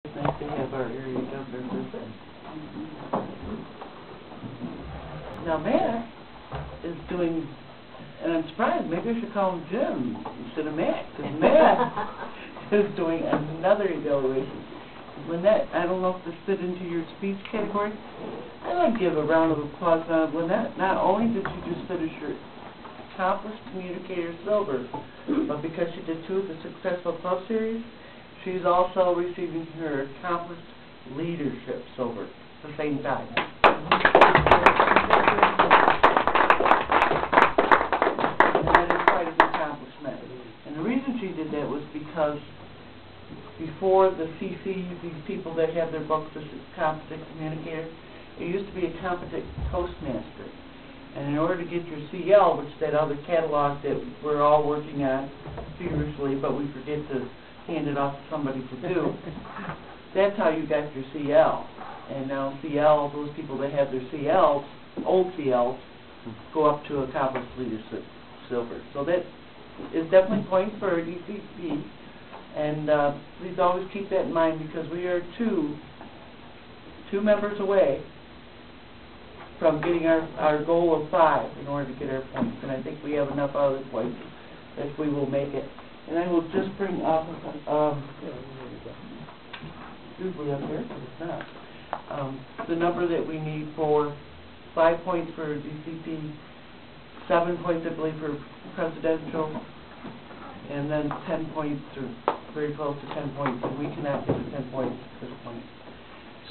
It's nice to have our area governor visit. Now Matt is doing, and I'm surprised, maybe I should call him Jim instead of Matt, because Matt is doing another evaluation. Lynette, I don't know if this fit into your speech category. I'd like to give a round of applause now to Lynette. Not only did she just finish her Accomplished Communicator Silver, but because she did 2 of the Successful Club Series, she's also receiving her Accomplished Leadership Silver at the same time. And that is quite an accomplishment. And the reason she did that was because before the CCs, these people that have their books as Competent Communicator, it used to be a Competent Toastmaster. And in order to get your CL, which is that other catalog that we're all working on feverishly, but we forget to hand it off to somebody to do, that's how you got your CL. And now CL, those people that have their CLs, old CLs, go up to Accomplished Leadership Silver. So that is definitely points for ECP. And please always keep that in mind, because we are two members away from getting our goal of 5 in order to get our points. And I think we have enough other points that we will make it. And I will just bring up, usually up there, but it's not, the number that we need for 5 points for DCP, 7 points, I believe, for presidential, and then 10 points, or very close to 10 points, and we cannot get to 10 points at this point.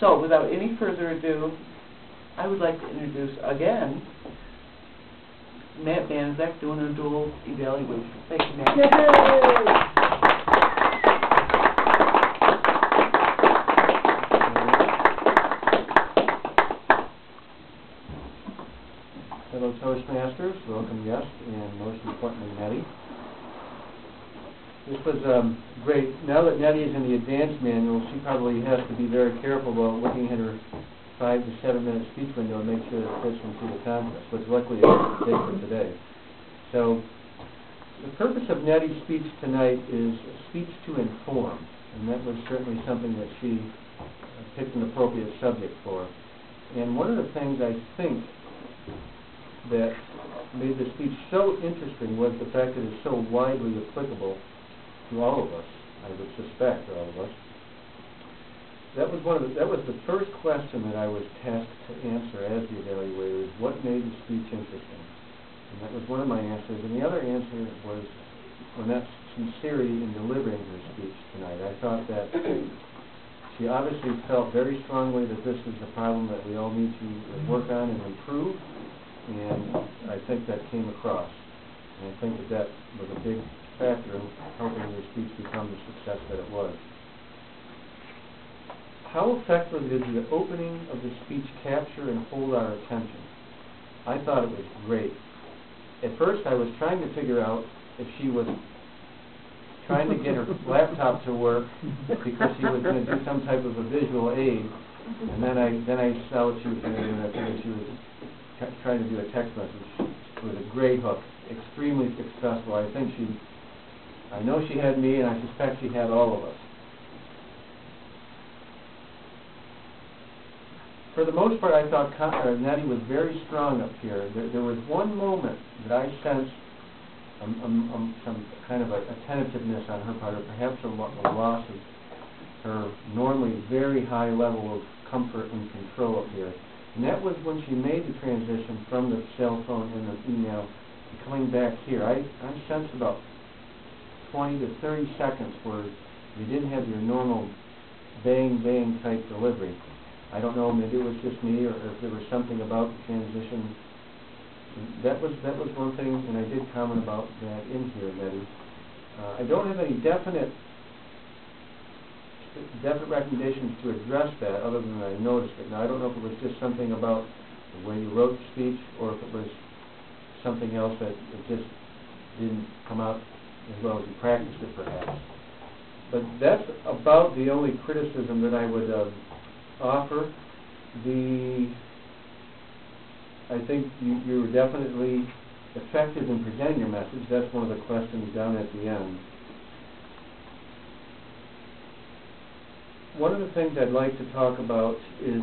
So, without any further ado, I would like to introduce, again, Matt Banzak doing a dual evaluation. Thank you, Matt. Hello, Toastmasters. Welcome, guests, and most importantly, Nettie. This was great. Now that Nettie is in the advanced manual, she probably has to be very careful about looking at her 5 to 7 minute speech window and make sure that it fits into the context, which luckily is the case for today. So, the purpose of Nettie's speech tonight is a speech to inform, and that was certainly something that she picked an appropriate subject for. And one of the things I think that made the speech so interesting was the fact that it's so widely applicable to all of us, I would suspect, all of us. That was the first question that I was tasked to answer as the evaluator, is what made the speech interesting. And that was one of my answers. And the other answer was Lynette's sincerity in delivering her speech tonight. I thought that she obviously felt very strongly that this is a problem that we all need to work on and improve, and I think that came across. And I think that that was a big factor in helping the speech become the success that it was. How effective did the opening of the speech capture and hold our attention? I thought it was great. At first I was trying to figure out if she was trying to get her laptop to work because she was going to do some type of a visual aid, and then I saw what she was going to do, and I figured she was trying to do a text message. It was a great hook, extremely successful. I know she had me, and I suspect she had all of us. For the most part, I thought Nettie was very strong up here. There was one moment that I sensed some kind of a tentativeness on her part, or perhaps a loss of her normally very high level of comfort and control up here. And that was when she made the transition from the cell phone and the email to coming back here. I sensed about 20 to 30 seconds where you didn't have your normal bang type delivery. I don't know, maybe it was just me, or if there was something about the transition. That was one thing, and I did comment about that in here, Nettie. I don't have any definite recommendations to address that, other than I noticed it. Now, I don't know if it was just something about the way you wrote the speech, or if it was something else that it just didn't come out as well as you practiced it, perhaps. But that's about the only criticism that I would offer. I think you were definitely effective in presenting your message. That's one of the questions down at the end. one of the things I'd like to talk about is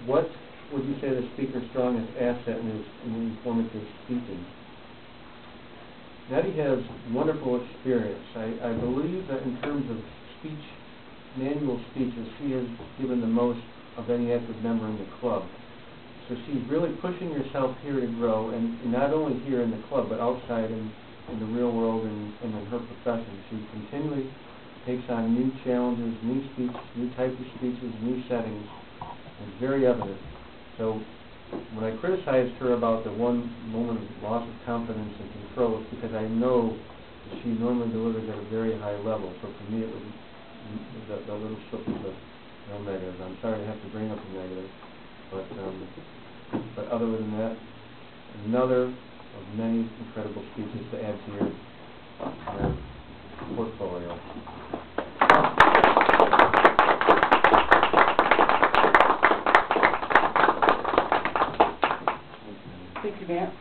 what would you say the speaker's strongest asset in informative speaking? Nettie has wonderful experience. I believe that in terms of speech, manual speeches, she has given the most of any active member in the club. So she's really pushing herself here to grow, and not only here in the club, but outside in the real world and in her profession. She continually takes on new challenges, new speeches, new types of speeches, new settings. It's very evident. So when I criticized her about the one moment of loss of confidence and control, it's because I know that she normally delivers at a very high level. So for me, it was the little slip of the no negative. I'm sorry to have to bring up the negative, but other than that, another of many incredible speeches to add to your portfolio. Thank you, Matt.